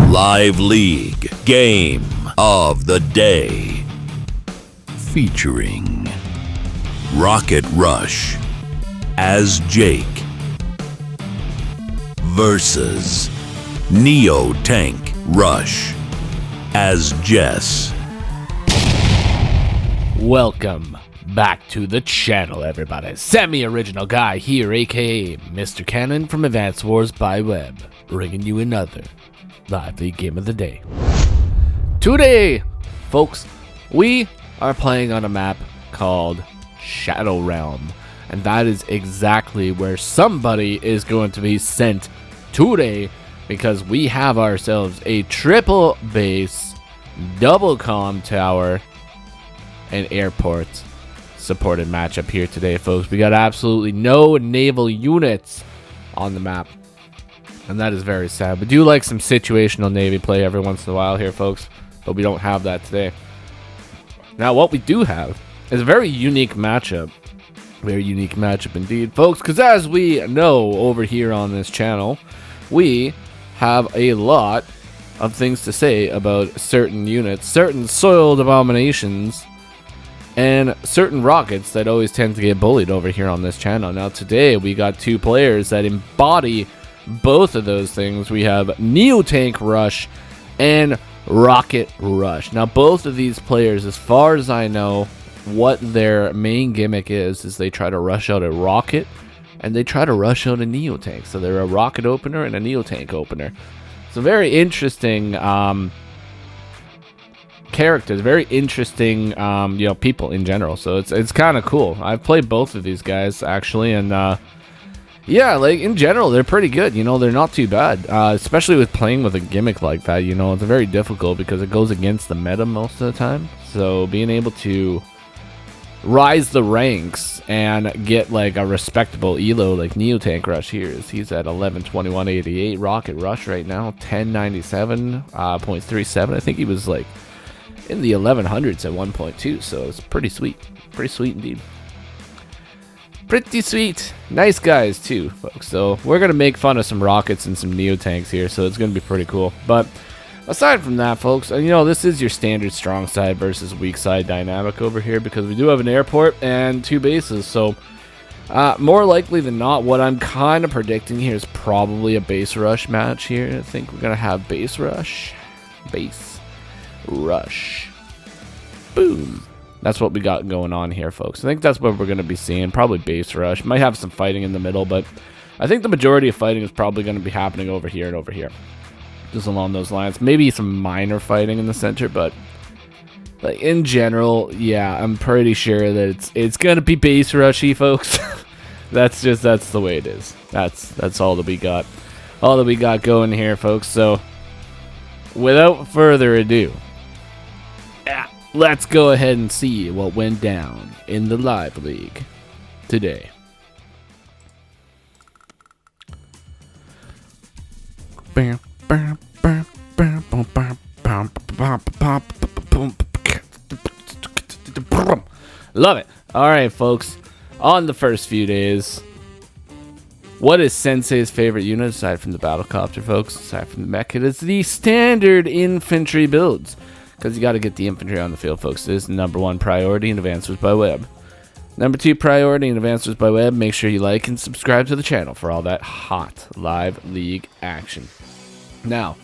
Live League Game of the Day. Featuring Rocket Rush as Jake versus NeoTankRush as Jess. Welcome back to the channel, everybody. Semi-original guy here, aka Mr. Cannon from Advanced Wars by Web, bringing you another Live League Game of the Day. Today, folks, we are playing on a map called Shadow Realm, and that is exactly where somebody is going to be sent today, because we have ourselves a triple base, double comm tower, and airport supported matchup here today, folks. We got absolutely no naval units on the map, and that is very sad. We do like some situational Navy play every once in a while here, folks, but we don't have that today. Now, what we do have is a very unique matchup. Very unique matchup indeed, folks, because as we know over here on this channel, we have a lot of things to say about certain units, certain soiled abominations, and certain rockets that always tend to get bullied over here on this channel. Now today we got two players that embody both of those things. We have NeoTankRush and Rocket Rush. Now both of these players, as far as I know, what their main gimmick is they try to rush out a rocket and they try to rush out a NeoTank. So they're a rocket opener and a NeoTank opener. So very interesting characters, very interesting people in general. So it's kind of cool. I've played both of these guys actually, and yeah, like in general they're pretty good. They're not too bad, especially with playing with a gimmick like that. It's very difficult because it goes against the meta most of the time. So being able to rise the ranks and get like a respectable elo like NeoTankRush here he's at 1121.88 Rocket Rush right now, 1097.37. I think he was like in the 1100s at 1.2, so it's pretty sweet indeed. Pretty sweet. Nice guys too, folks. So we're gonna make fun of some rockets and some NeoTanks here, so it's gonna be pretty cool. But aside from that, folks, this is your standard strong side versus weak side dynamic over here, because we do have an airport and two bases. So more likely than not, what I'm kind of predicting here is probably a base rush match here. I think we're gonna have base rush. Boom. That's what we got going on here, folks. I think that's what we're going to be seeing. Probably base rush. Might have some fighting in the middle, but I think the majority of fighting is probably going to be happening over here and over here. Just along those lines. Maybe some minor fighting in the center, but like in general, yeah, I'm pretty sure that it's going to be base rushy, folks. that's the way it is. That's all that we got. All that we got going here, folks. So without further ado, let's go ahead and see what went down in the Live League today. Love it. All right, folks. On the first few days, what is Sensei's favorite unit aside from the battlecopter, folks? Aside from the mech, it is the standard infantry builds. Because you got to get the infantry on the field, folks. This is the #1 priority in Advanced Wars by Web. #2 priority in Advanced Wars by Web. Make sure you like and subscribe to the channel for all that hot Live League action. Now,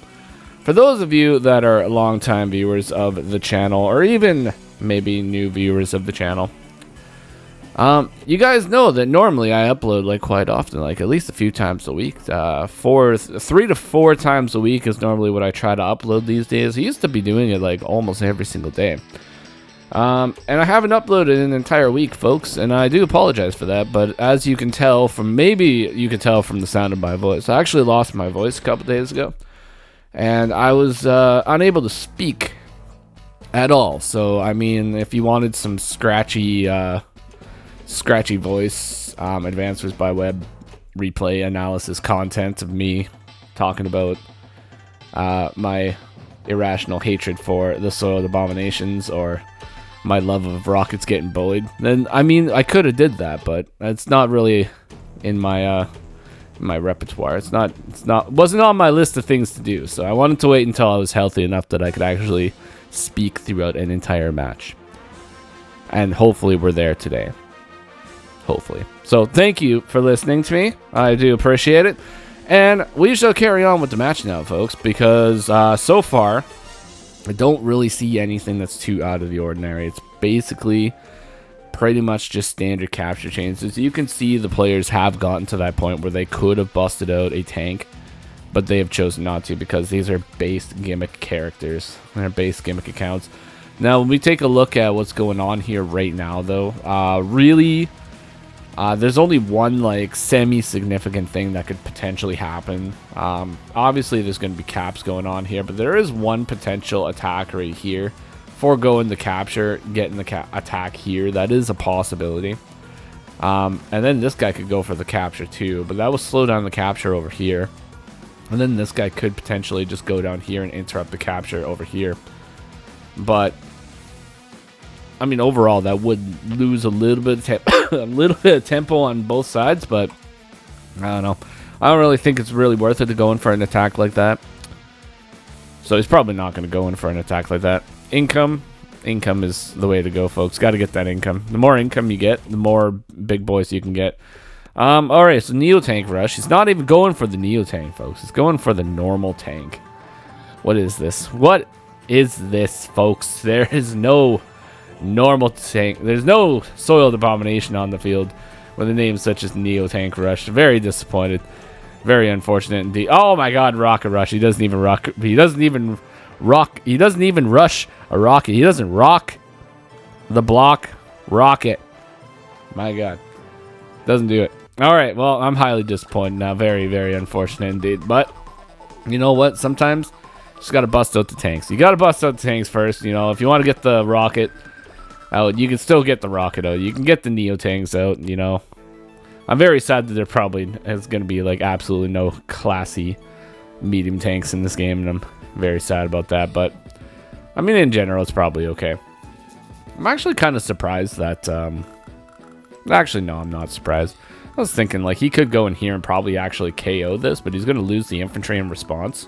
for those of you that are longtime viewers of the channel, or even maybe new viewers of the channel, you guys know that normally I upload like quite often, like at least a few times a week. 3 to 4 times a week is normally what I try to upload these days. I used to be doing it like almost every single day. And I haven't uploaded an entire week, folks, and I do apologize for that. But as you can tell from, maybe you can tell from the sound of my voice, I actually lost my voice a couple days ago, and I was unable to speak at all. So I mean, if you wanted some scratchy voice, Advanced Wars by Web replay analysis content of me talking about my irrational hatred for the soiled abominations, or my love of rockets getting bullied, then I mean I could have did that, but it's not really in my my repertoire. Wasn't on my list of things to do. So I wanted to wait until I was healthy enough that I could actually speak throughout an entire match. And hopefully we're there today. Hopefully. So thank you for listening to me. I do appreciate it. And we shall carry on with the match now, folks, because so far, I don't really see anything that's too out of the ordinary. It's basically pretty much just standard capture chains. As you can see, the players have gotten to that point where they could have busted out a tank, but they have chosen not to because these are base gimmick characters. They're base gimmick accounts. Now, when we take a look at what's going on here right now, though, really, there's only one, like, semi-significant thing that could potentially happen. Obviously, there's going to be caps going on here, but there is one potential attack right here. Foregoing the capture, getting the attack here, that is a possibility. And then this guy could go for the capture too, but that will slow down the capture over here. And then this guy could potentially just go down here and interrupt the capture over here. But I mean, overall, that would lose a little bit of tempo on both sides. But I don't know. I don't really think it's really worth it to go in for an attack like that. So he's probably not going to go in for an attack like that. Income is the way to go, folks. Got to get that income. The more income you get, the more big boys you can get. All right, so NeoTankRush. He's not even going for the NeoTank, folks. He's going for the normal tank. What is this? What is this, folks? There is no normal tank. There's no Soiled Abomination on the field with a name such as NeoTankRush. Very disappointed. Very unfortunate indeed. Oh my God, Rocket Rush. He doesn't even rock. He doesn't even rush a rocket. He doesn't rock the block rocket. My God. Doesn't do it. All right. Well, I'm highly disappointed now. Very, very unfortunate indeed. But you know what? Sometimes you just got to bust out the tanks. You got to bust out the tanks first. You know, if you want to get the rocket out, you can still get the rocket out. You can get the Neo tanks out, you know. I'm very sad that there probably is going to be like absolutely no classy medium tanks in this game, and I'm very sad about that. But I mean, in general, it's probably okay. I'm actually kind of surprised that actually, no, I'm not surprised. I was thinking like he could go in here and probably actually KO this, but he's going to lose the infantry in response.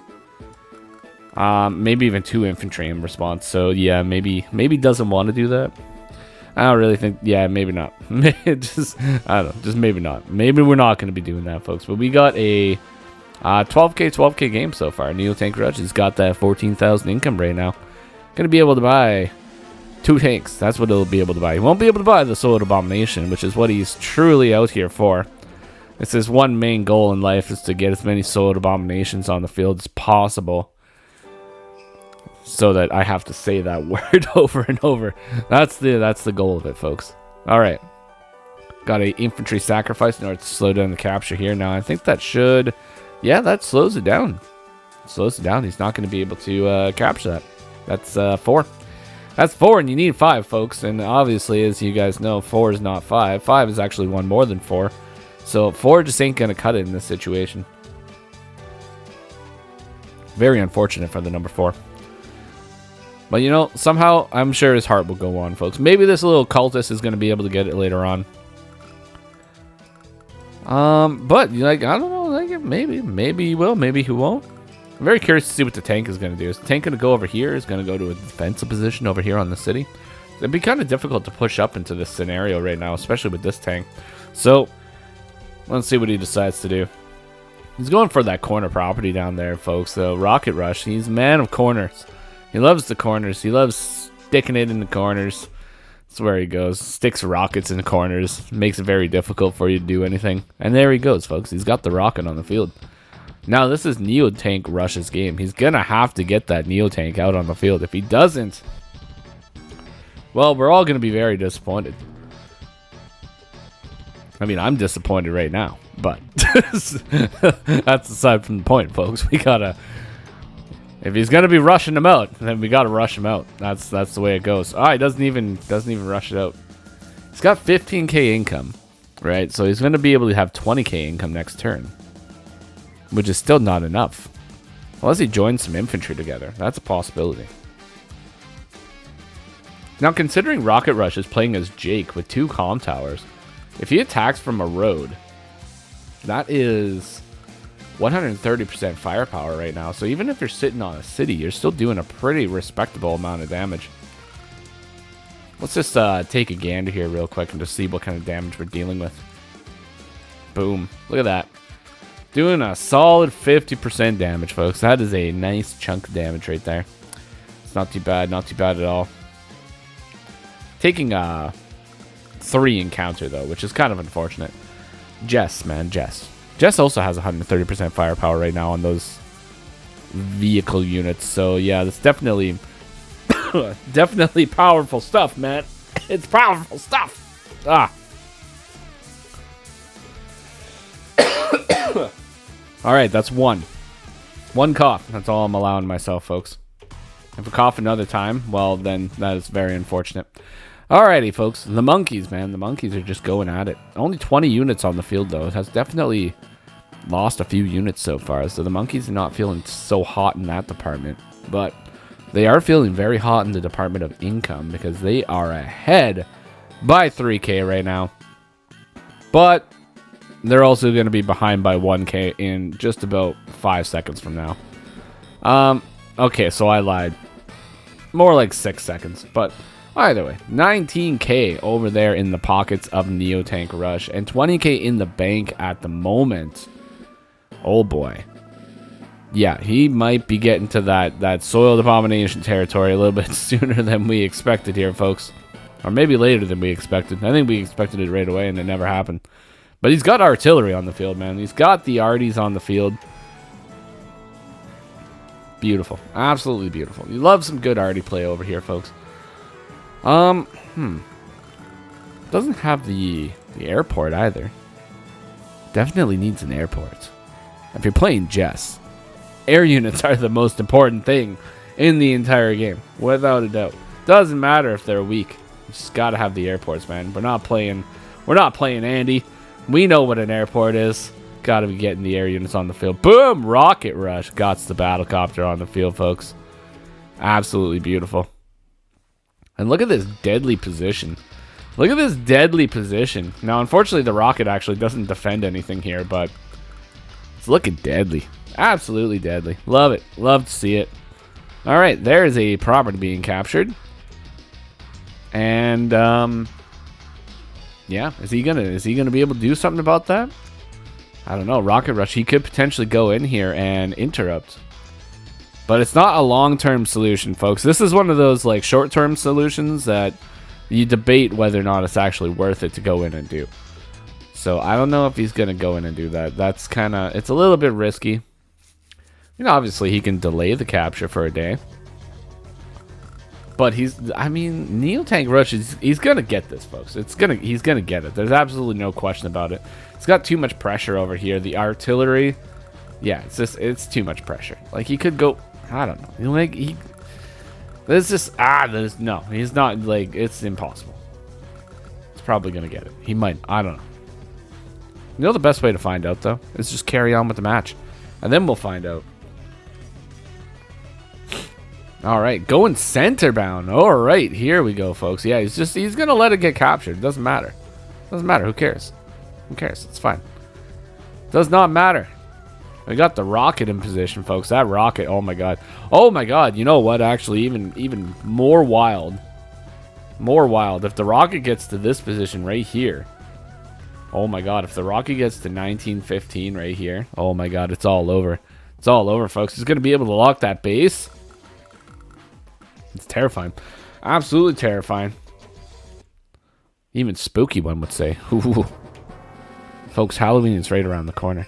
Maybe even 2 infantry in response. So yeah, maybe doesn't want to do that. I don't really think. Yeah, maybe not. Just I don't know. Just maybe not. Maybe we're not going to be doing that, folks. But we got a 12k game so far. NeoTankRush has got that 14,000 income right now. Going to be able to buy 2 tanks. That's what he'll be able to buy. He won't be able to buy the Soiled Abomination, which is what he's truly out here for. It's his one main goal in life is to get as many Soiled Abominations on the field as possible. So that I have to say that word over and over. That's the goal of it, folks. All right. Got a infantry sacrifice in order to slow down the capture here. Now, I think that should... Yeah, that slows it down. Slows it down. He's not going to be able to capture that. That's 4. That's 4, and you need 5, folks. And obviously, as you guys know, 4 is not 5. 5 is actually one more than 4. So 4 just ain't going to cut it in this situation. Very unfortunate for the number 4. But, you know, somehow, I'm sure his heart will go on, folks. Maybe this little cultist is going to be able to get it later on. But, like, I don't know. Like, maybe he will. Maybe he won't. I'm very curious to see what the tank is going to do. Is the tank going to go over here? Is going to go to a defensive position over here on the city? It'd be kind of difficult to push up into this scenario right now, especially with this tank. So, let's see what he decides to do. He's going for that corner property down there, folks. So, Rocket Rush. He's a man of corners. He loves the corners. He loves sticking it in the corners. That's where he goes. Sticks rockets in the corners. Makes it very difficult for you to do anything. And there he goes, folks. He's got the rocket on the field. Now, this is NeoTankRush's game. He's going to have to get that NeoTank out on the field. If he doesn't, well, we're all going to be very disappointed. I mean, I'm disappointed right now. But that's aside from the point, folks. We got to... If he's gonna be rushing him out, then we gotta rush him out. That's the way it goes. Ah, he doesn't even rush it out. He's got 15k income, right? So he's gonna be able to have 20k income next turn, which is still not enough, unless he joins some infantry together. That's a possibility. Now, considering Rocket Rush is playing as Jake with 2 comm towers, if he attacks from a road, That is 130% firepower right now. So even if you're sitting on a city, you're still doing a pretty respectable amount of damage. Let's just take a gander here real quick and just see what kind of damage we're dealing with. Boom. Look at that. Doing a solid 50% damage, folks. That is a nice chunk of damage right there. It's not too bad. Not too bad at all. Taking a 3 encounter, though, which is kind of unfortunate. Jess, man. Jess. Jess also has 130% firepower right now on those vehicle units. So, yeah, that's definitely... definitely powerful stuff, man. It's powerful stuff. Ah. All right, that's one. One cough. That's all I'm allowing myself, folks. If I cough another time, well, then that is very unfortunate. Alrighty, folks. The monkeys, man. The monkeys are just going at it. Only 20 units on the field, though. It has definitely lost a few units so far. So the monkeys are not feeling so hot in that department. But they are feeling very hot in the department of income because they are ahead by 3K right now. But they're also going to be behind by 1K in just about 5 seconds from now. Okay, so I lied. More like 6 seconds, but either way, 19K over there in the pockets of NeoTankRush and 20K in the bank at the moment. Oh boy. Yeah, he might be getting to that soiled abomination territory a little bit sooner than we expected here, folks. Or maybe later than we expected. I think we expected it right away and it never happened. But he's got artillery on the field, man. He's got the arties on the field. Beautiful. Absolutely beautiful. You love some good arty play over here, folks. Doesn't have the airport either. Definitely needs an airport. If you're playing Jess, air units are the most important thing in the entire game, without a doubt. Doesn't matter if they're weak. You just gotta have the airports, man. We're not playing Andy. We know what an airport is. Gotta be getting the air units on the field. Boom! Rocket Rush. Got the battlecopter on the field, folks. Absolutely beautiful. And look at this deadly position. Look at this deadly position. Now, unfortunately, the rocket actually doesn't defend anything here, but it's looking deadly. Absolutely deadly. Love it. Love to see it. All right, there is a property being captured. And, yeah, is he gonna be able to do something about that? I don't know. Rocket Rush, he could potentially go in here and interrupt. But it's not a long-term solution, folks. This is one of those like short-term solutions that you debate whether or not it's actually worth it to go in and do. So I don't know if he's gonna go in and do that. That's it's a little bit risky. You know, obviously he can delay the capture for a day. But NeoTankRush he's gonna get this, folks. He's gonna get it. There's absolutely no question about it. It's got too much pressure over here. The artillery, yeah, it's too much pressure. Like he could go, I don't know. No, he's not, like, it's impossible. He's probably gonna get it. He might, I don't know. You know the best way to find out though is just carry on with the match, and then we'll find out. All right, going center bound. All right, here we go, folks. Yeah, he's gonna let it get captured. Doesn't matter. Doesn't matter. Who cares? Who cares? It's fine. Does not matter. We got the rocket in position, folks. That rocket. Oh my god. Oh my god. You know what? Actually, even more wild. More wild. If the rocket gets to this position right here. Oh my god. If the rocket gets to 1915 right here. Oh my god. It's all over. It's all over, folks. He's gonna be able to lock that base. It's terrifying. Absolutely terrifying. Even spooky, one would say. Ooh. Folks, Halloween is right around the corner.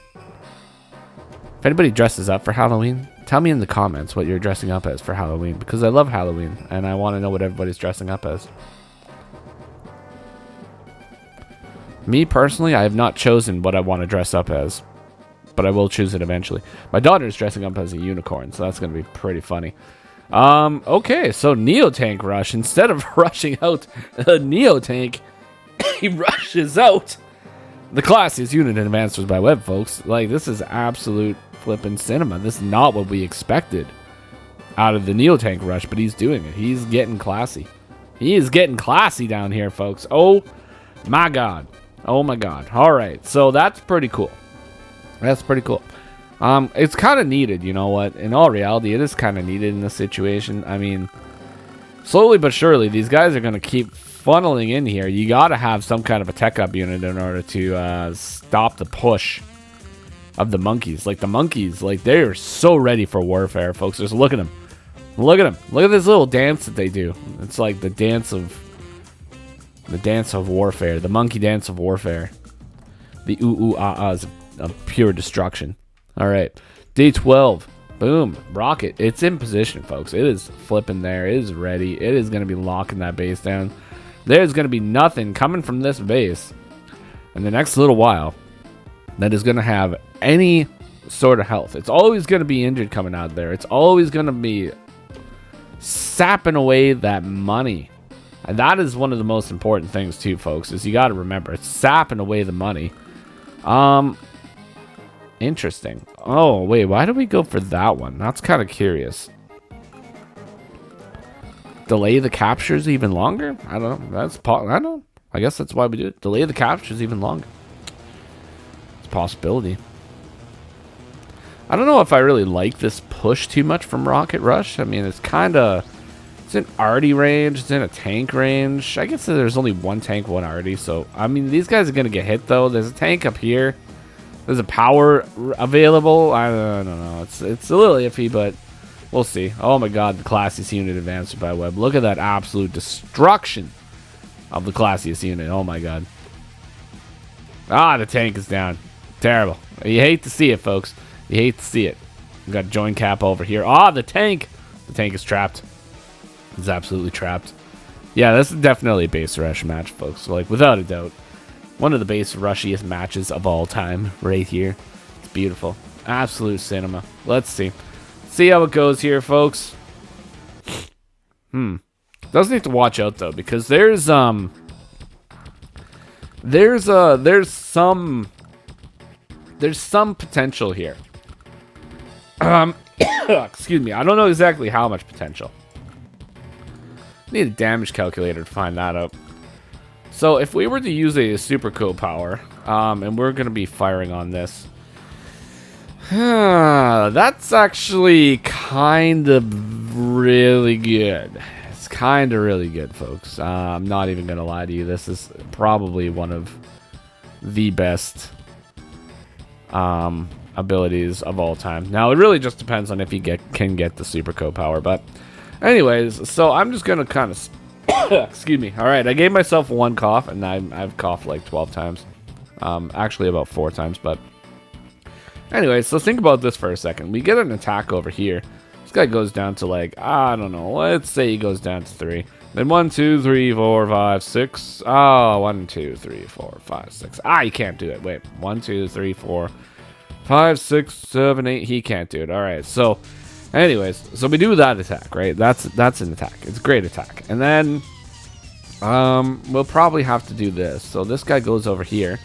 If anybody dresses up for Halloween, tell me in the comments what you're dressing up as for Halloween, because I love Halloween and I want to know what everybody's dressing up as. Me personally, I have not chosen what I want to dress up as, but I will choose it eventually. My daughter's dressing up as a unicorn, so that's going to be pretty funny. Okay, so NeoTankRush, instead of rushing out a NeoTank, he rushes out the classiest unit in Advanced Wars by Web, folks. Like, this is absolute flippin' cinema. This is not what we expected out of the NeoTankRush, but he's doing it. He's getting classy. He is getting classy down here, folks. Oh my god. Oh my god. All right, so that's pretty cool. That's pretty cool. It's kind of needed, you know what? In all reality, it is kind of needed in this situation. I mean, slowly but surely, these guys are going to keep funneling in here. You got to have some kind of a tech up unit in order to stop the push of the monkeys. Like, the monkeys, like, they're so ready for warfare, folks. Just look at them. Look at them. Look at this little dance that they do. It's like the dance of warfare. The monkey dance of warfare. The ooh-ooh-ah-ahs of pure destruction. All right, day 12. Boom, rocket. It's in position, folks. It is flipping there. It is ready. It is going to be locking that base down. There's going to be nothing coming from this base in the next little while that is going to have any sort of health. It's always going to be injured coming out there. It's always going to be sapping away that money. And that is one of the most important things too, folks, is you got to remember, it's sapping away the money. Interesting. Oh, wait, why did we go for that one? That's kind of curious. Delay the captures even longer? I don't know. I don't know. I guess that's why we do it. Delay the captures even longer. It's a possibility. I don't know if I really like this push too much from Rocket Rush. I mean, it's kind of... It's in arty range. It's in a tank range. I guess there's only one tank, one arty. So, I mean, these guys are going to get hit, though. There's a tank up here. There's a power available. I don't know. It's a little iffy, but we'll see. Oh, my God. The classiest unit advanced by Web. Look at that absolute destruction of the classiest unit. Oh, my God. Ah, the tank is down. Terrible. You hate to see it, folks. You hate to see it. We've got join cap over here. Ah, the tank. The tank is trapped. It's absolutely trapped. Yeah, this is definitely a base rush match, folks. So, like, without a doubt. One of the base rushiest matches of all time right here. It's beautiful. Absolute cinema. Let's see. See how it goes here, folks. Does need to watch out, though, because there's some potential here. Excuse me. I don't know exactly how much potential. Need a damage calculator to find that out. So if we were to use a super cool power, and we're going to be firing on this, that's actually kind of really good. It's kind of really good, folks. I'm not even going to lie to you. This is probably one of the best abilities of all time. Now, it really just depends on if you can get the super cool power, but anyways, so I'm just going to kind of... Excuse me. All right, I gave myself one cough, and I've coughed like 12 times. Actually, about 4 times, but... Anyway, so think about this for a second. We get an attack over here. This guy goes down to like, I don't know. Let's say he goes down to 3. Then 1, 2, 3, 4, 5, 6. Oh, 1, 2, 3, 4, 5, 6. Ah, you can't do it. Wait. 1, 2, 3, 4, 5, 6, 7, 8. He can't do it. All right, so... Anyways, so we do that attack, right? That's an attack. It's a great attack. And then we'll probably have to do this. So this guy goes over here.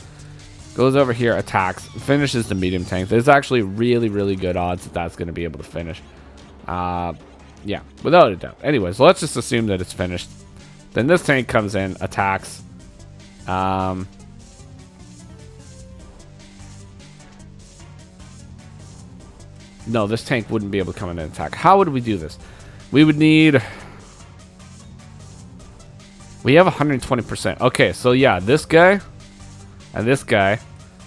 Attacks, finishes the medium tank. There's actually really, really good odds that that's going to be able to finish. Yeah, without a doubt. Anyways, let's just assume that it's finished. Then this tank comes in, attacks. No, this tank wouldn't be able to come in and attack. How would we do this? We would need... We have 120%. Okay, so yeah, this guy and this guy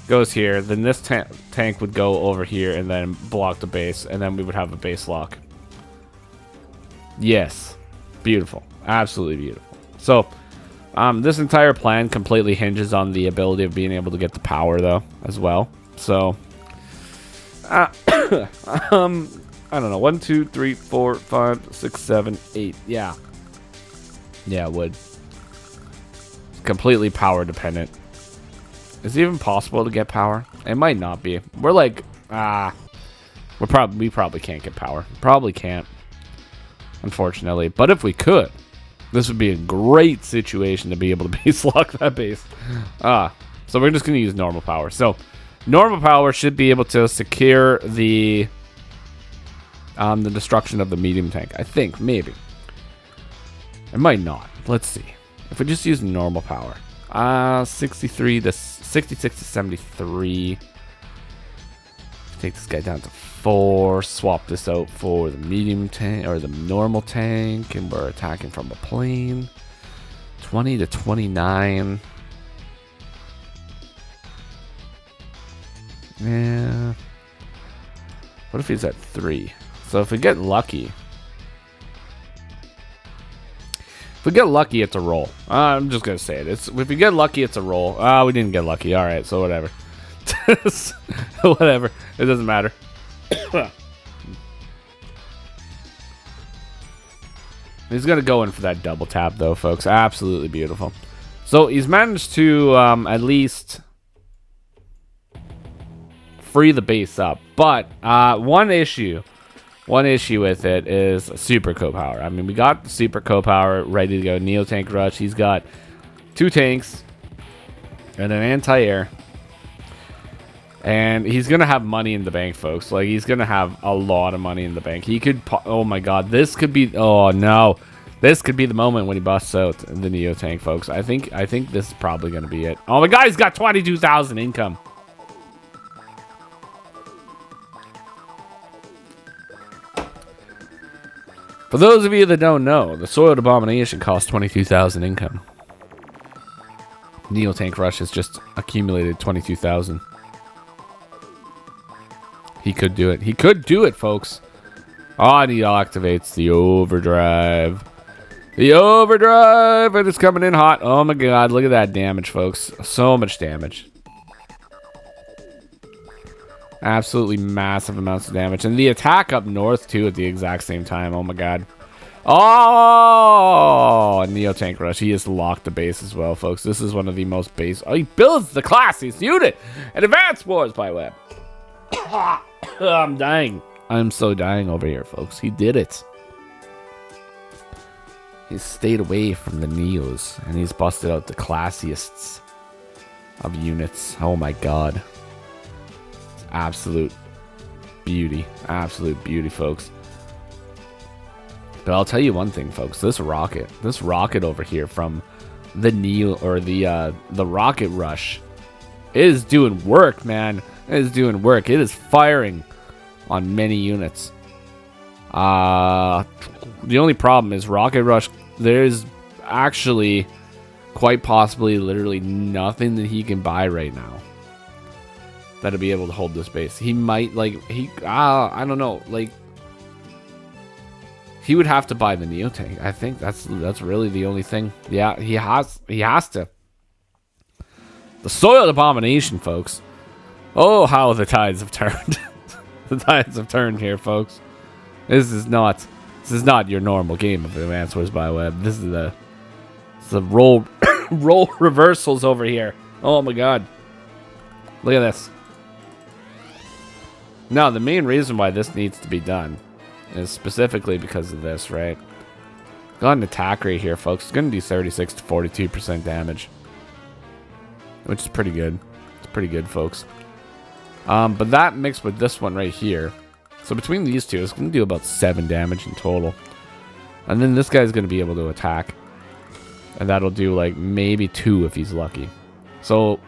goes here. Then this tank would go over here and then block the base. And then we would have a base lock. Yes. Beautiful. Absolutely beautiful. So, this entire plan completely hinges on the ability of being able to get the power, though, as well. So... I don't know. 1, 2, 3, 4, 5, 6, 7, 8. Yeah. Yeah, it would. It's completely power dependent. Is it even possible to get power? It might not be. We're like, we probably can't get power. Probably can't. Unfortunately. But if we could, this would be a great situation to be able to base lock that base. So we're just going to use normal power. So, normal power should be able to secure the destruction of the medium tank. I think, maybe. It might not. Let's see. If we just use normal power. 66 to 73. Take this guy down to 4. Swap this out for the medium tank or the normal tank, and we're attacking from a plane. 20 to 29. Yeah. What if he's at 3? So if we get lucky, it's a roll. I'm just gonna say it. If we get lucky, it's a roll. We didn't get lucky. All right, so whatever. Whatever. It doesn't matter. He's gonna go in for that double tap, though, folks. Absolutely beautiful. So he's managed to at least free the base up, but one issue with it is super co-power. I mean, we got the super co-power ready to go. NeoTankRush. He's got 2 tanks and an anti-air, and he's gonna have money in the bank, folks. Like, he's gonna have a lot of money in the bank. He could, oh my god, this could be, oh no, this could be the moment when he busts out the Neo Tank, folks. I think this is probably gonna be it. Oh my god, he's got 22,000 income. For those of you that don't know, the Soiled Abomination costs 22,000 income. NeoTankRush has just accumulated 22,000. He could do it. He could do it, folks. Oh, and he activates the overdrive. The overdrive, and it's coming in hot. Oh my god, look at that damage, folks. So much damage. Absolutely massive amounts of damage. And the attack up north, too, at the exact same time. Oh, my god. Oh! NeoTankRush. He has locked the base as well, folks. This is one of the most base... Oh, he builds the classiest unit in Advance Wars by Web. I'm dying. I'm so dying over here, folks. He did it. He's stayed away from the Neos, and he's busted out the classiest of units. Oh, my god. Absolute beauty, folks. But I'll tell you one thing, folks. This rocket over here from the Neo or the Rocket Rush is doing work, man. It is doing work. It is firing on many units. The only problem is Rocket Rush. There's actually quite possibly literally nothing that he can buy right now that'll be able to hold this base. He might, like, I don't know, like, he would have to buy the Neo Tank. I think that's really the only thing. Yeah, he has to. The Soiled Abomination, folks. Oh, how the tides have turned. The tides have turned here, folks. This is not your normal game of Advance Wars by Web. This is the role reversals over here. Oh my god. Look at this. Now, the main reason why this needs to be done is specifically because of this, right? Got an attack rate here, folks. It's going to do 36 to 42% damage, which is pretty good. It's pretty good, folks. But that mixed with this one right here, so between these two, it's going to do about 7 damage in total. And then this guy's going to be able to attack, and that'll do like maybe 2 if he's lucky. So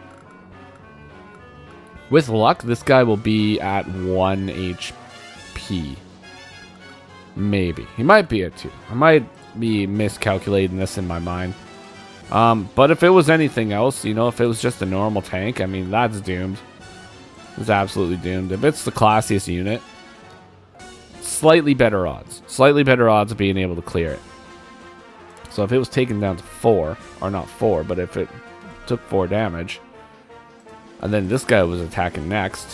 with luck, this guy will be at 1 HP. Maybe. He might be at 2. I might be miscalculating this in my mind. But if it was anything else, you know, if it was just a normal tank, I mean, that's doomed. It's absolutely doomed. If it's the classiest unit, slightly better odds. Slightly better odds of being able to clear it. So if it was taken down to 4, or not 4, but if it took 4 damage, and then this guy was attacking next.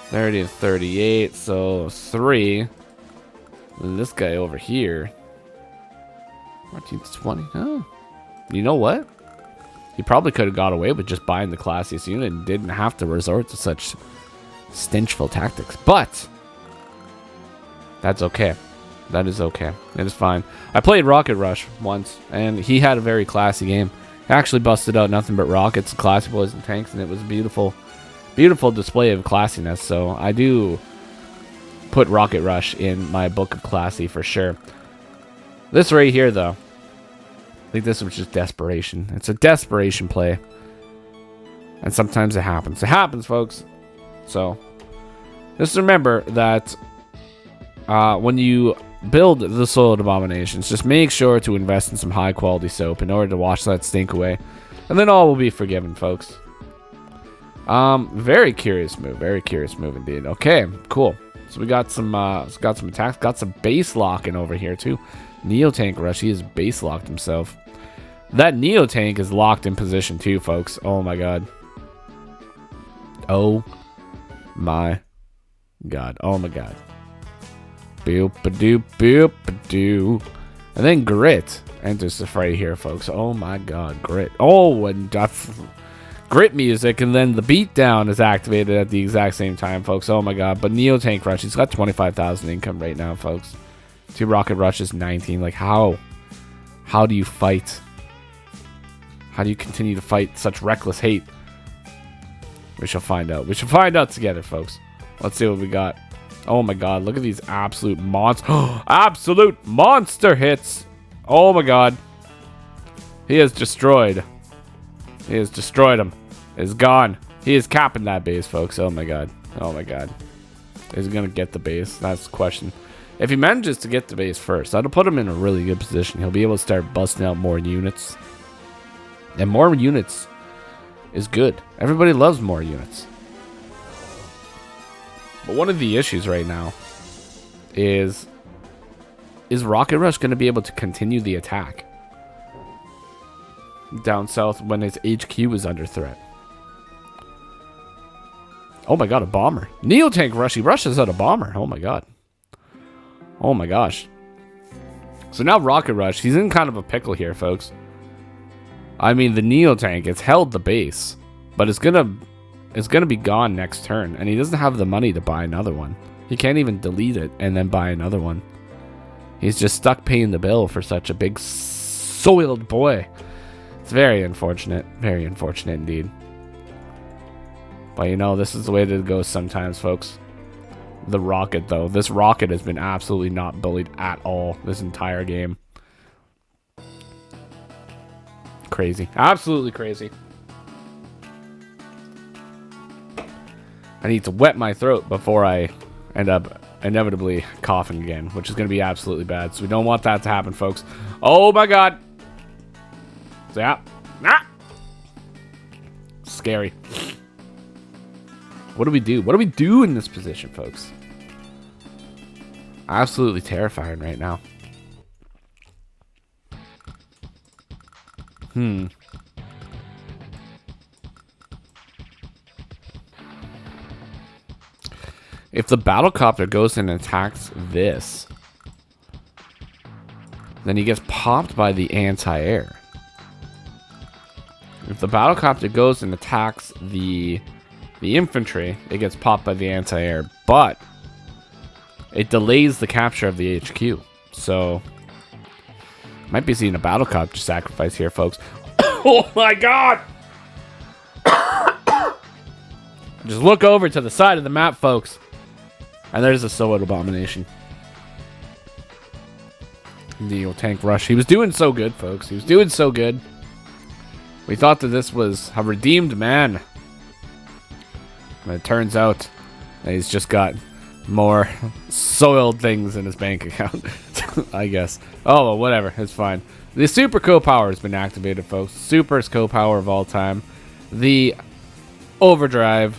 30 and 38, so 3. And this guy over here. 14 to 20. Oh. You know what? He probably could have got away with just buying the classiest unit and didn't have to resort to such stenchful tactics. But that's okay. That is okay. It is fine. I played Rocket Rush once, and he had a very classy game. Actually busted out nothing but rockets, classy boys, and tanks, and it was a beautiful display of classiness. So I do put Rocket Rush in my book of classy for sure. This right here, though, I think this was just desperation. It's a desperation play, and sometimes it happens. It happens, folks. So just remember that when you build the Soiled Abominations, just make sure to invest in some high quality soap in order to wash that stink away. And then all will be forgiven, folks. Very curious move indeed. Okay, cool. So we got some attacks, got some base locking over here too. NeoTankRush, he has base locked himself. That Neotank is locked in position too, folks. Oh my god. Oh my god. Oh my god. Boop-a-doop, boop-a-doo. And then Grit enters the fray here, folks. Oh my god, Grit. Oh, and Grit music, and then the beatdown is activated at the exact same time, folks. Oh my god. But NeoTankRush, he's got 25,000 income right now, folks. 2 Rocket Rush is 19. Like, how do you fight? How do you continue to fight such reckless hate? We shall find out. We shall find out together, folks. Let's see what we got. Oh my god, look at these absolute absolute monster hits. Oh my god. He has destroyed. He has destroyed him. He's gone. He is capping that base, folks. Oh my god. Oh my god. Is he gonna get the base? That's the question. If he manages to get the base first, that'll put him in a really good position. He'll be able to start busting out more units. And more units is good. Everybody loves more units. But one of the issues right now is Rocket Rush going to be able to continue the attack down south when his HQ is under threat? Oh my god, a bomber. NeoTankRush, he rushes out a bomber. Oh my god. Oh my gosh. So now Rocket Rush, he's in kind of a pickle here, folks. I mean, the Neotank, it's held the base, but it's gonna be gone next turn, and he doesn't have the money to buy another one. He can't even delete it and then buy another one. He's just stuck paying the bill for such a big soiled boy. It's very unfortunate indeed. But you know, this is the way that it goes sometimes, folks. The Rocket, though, this Rocket has been absolutely not bullied at all this entire game. Crazy, absolutely crazy. I need to wet my throat before I end up inevitably coughing again, which is going to be absolutely bad. So we don't want that to happen, folks. Oh my god. Yeah. Ah. Scary. What do we do? What do we do in this position, folks? Absolutely terrifying right now. If the battlecopter goes and attacks this, then he gets popped by the anti-air. If the battlecopter goes and attacks the infantry, it gets popped by the anti-air, but it delays the capture of the HQ. So might be seeing a battlecopter sacrifice here, folks. Oh my god! Just look over to the side of the map, folks. And there's a Soiled Abomination. NeoTankRush. He was doing so good, folks. He was doing so good. We thought that this was a redeemed man. And it turns out that he's just got more soiled things in his bank account. I guess. Oh, well, whatever. It's fine. The Super Co-Power has been activated, folks. Super's Co-Power of all time. The Overdrive.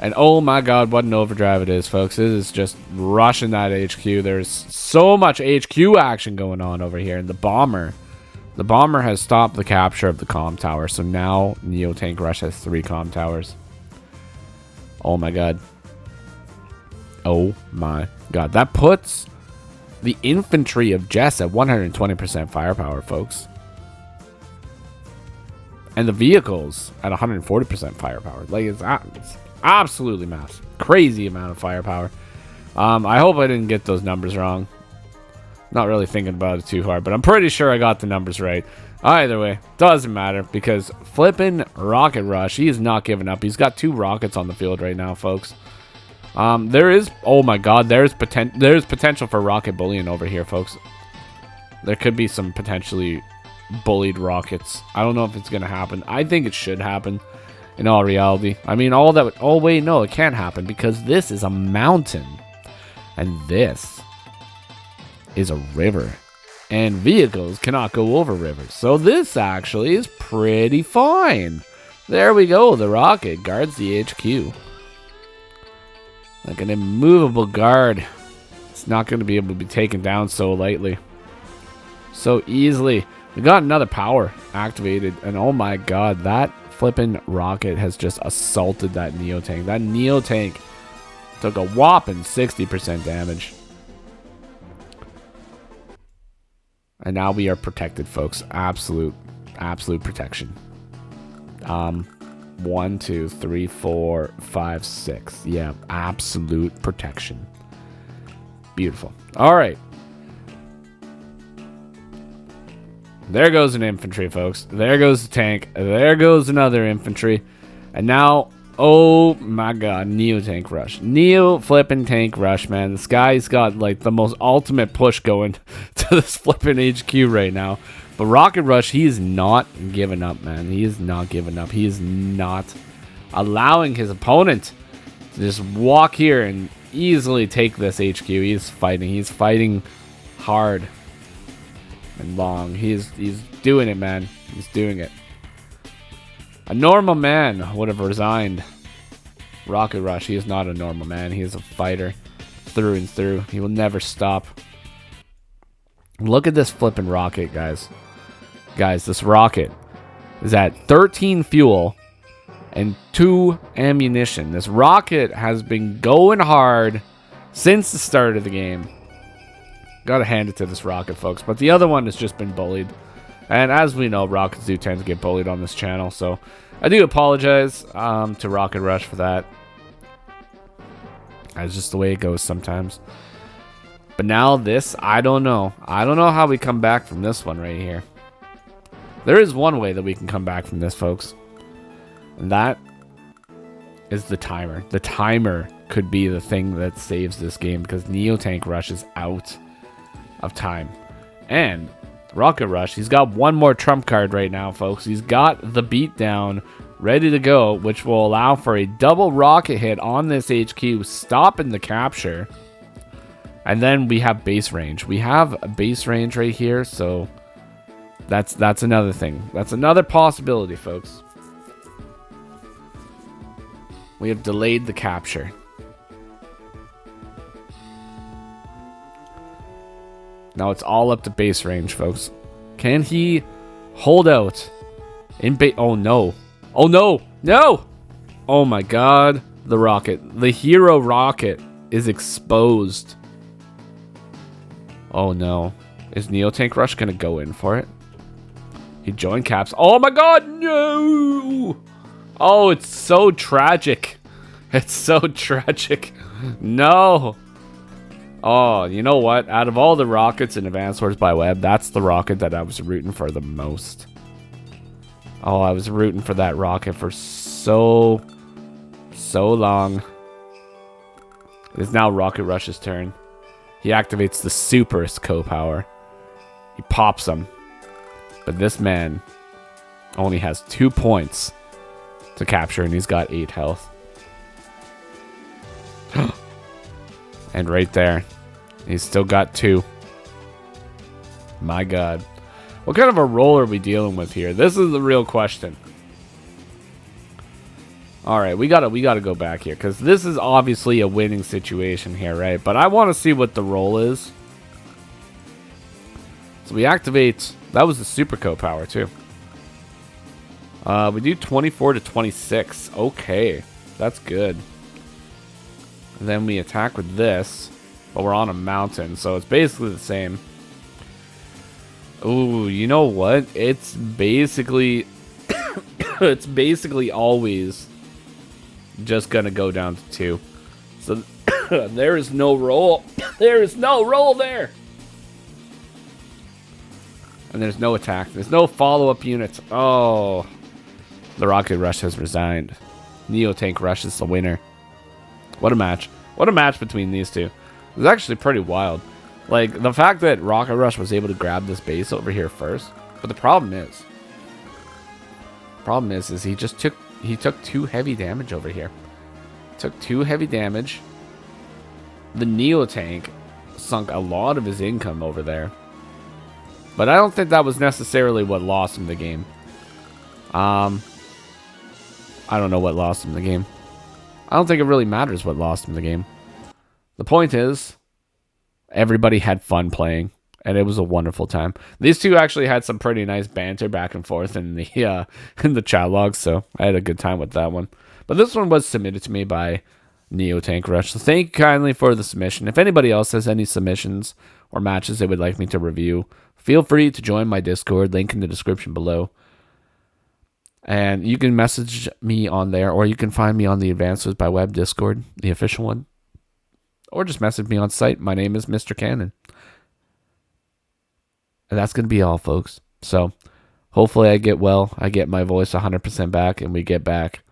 And oh my god, what an overdrive it is, folks. It is just rushing that HQ. There's so much HQ action going on over here. And the Bomber has stopped the capture of the comm tower. So now NeoTankRush has 3 comm towers. Oh my god. Oh my god. That puts the infantry of Jess at 120% firepower, folks. And the vehicles at 140% firepower. Like, it's absolutely massive. Crazy amount of firepower. I hope I didn't get those numbers wrong. Not really thinking about it too hard, but I'm pretty sure I got the numbers right. Either way, doesn't matter, because flipping Rocket Rush, he is not giving up. He's got 2 rockets on the field right now, folks. There is, oh my god, there's potential for rocket bullying over here, folks. There could be some potentially bullied rockets. I don't know if it's going to happen. I think it should happen. In all reality. I mean, all that would... Oh, wait, no, it can't happen because this is a mountain. And this is a river. And vehicles cannot go over rivers. So this actually is pretty fine. There we go. The rocket guards the HQ. Like an immovable guard. It's not going to be able to be taken down so lightly. So easily. We got another power activated. And oh my god, that flipping rocket has just assaulted that NeoTank. That NeoTank took a whopping 60% damage. And now we are protected, folks. Absolute protection. 1, 2, 3, 4, 5, 6. Yeah, absolute protection. Beautiful. All right. There goes an infantry, folks. There goes the tank. There goes another infantry. And now, oh my god, NeoTankRush. Neo-flippin'-tank-rush, man. This guy's got, like, the most ultimate push going to this flippin' HQ right now. But Rocket Rush, he is not giving up, man. He is not giving up. He is not allowing his opponent to just walk here and easily take this HQ. He's fighting. He's fighting hard and long. He's doing it, man. He's doing it. A normal man would have resigned. Rocket Rush, he is not a normal man. He is a fighter through and through. He will never stop. Look at this flipping rocket, guys. Guys, this rocket is at 13 fuel and 2 ammunition. This rocket has been going hard since the start of the game. Gotta hand it to this rocket, folks. But the other one has just been bullied. And as we know, rockets do tend to get bullied on this channel. So I do apologize to Rocket Rush for that. That's just the way it goes sometimes. But now this, I don't know. I don't know how we come back from this one right here. There is one way that we can come back from this, folks. And that is the timer. The timer could be the thing that saves this game because NeoTankRush is out of time. And Rocket Rush, he's got one more trump card right now, folks. He's got the beatdown ready to go, which will allow for a double rocket hit on this HQ, stopping the capture. And then we have base range. We have a base range right here, so that's another thing. That's another possibility, folks. We have delayed the capture. Now it's all up to base range, folks. Can he hold out in base? Oh no. Oh no. No. Oh my god. The rocket. The hero rocket is exposed. Oh no. Is NeoTankRush gonna go in for it? He joined caps. Oh my god, no! Oh, it's so tragic. It's so tragic. No. Oh, you know what? Out of all the rockets in Advanced Wars by Web, that's the rocket that I was rooting for the most. Oh, I was rooting for that rocket for so long. It is now Rocket Rush's turn. He activates the Superist Co-Power. He pops him. But this man only has 2 points to capture, and he's got 8 health. And right there, he's still got 2. My god. What kind of a roll are we dealing with here? This is the real question. Alright, we gotta go back here, because this is obviously a winning situation here, right? But I want to see what the roll is. So we activate... That was the Super Co-Power, too. We do 24 to 26. Okay, that's good. And then we attack with this, but we're on a mountain, so it's basically the same. Ooh, you know what? It's basically... it's basically always just gonna go down to 2. So there is no roll. There is no roll there. And there's no attack. There's no follow-up units. Oh. The Rocket Rush has resigned. NeoTankRush is the winner. What a match. What a match between these two. It was actually pretty wild. Like, the fact that Rocket Rush was able to grab this base over here first. But the problem is he just took he took 2 heavy damage over here. Took 2 heavy damage. The NeoTank sunk a lot of his income over there. But I don't think that was necessarily what lost him the game. I don't know what lost him the game. I don't think it really matters what lost him the game. The point is, everybody had fun playing, and it was a wonderful time. These two actually had some pretty nice banter back and forth in the chat logs, so I had a good time with that one. But this one was submitted to me by NeoTankRush, so thank you kindly for the submission. If anybody else has any submissions or matches they would like me to review, feel free to join my Discord, link in the description below. And you can message me on there, or you can find me on the Advanced Wars by Web Discord, the official one. Or just message me on site. My name is Mr. Cannon. And that's going to be all, folks. So, hopefully I get well. I get my voice 100% back, and we get back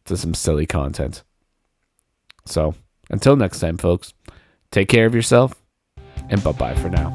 to some silly content. So, until next time, folks, take care of yourself, and bye-bye for now.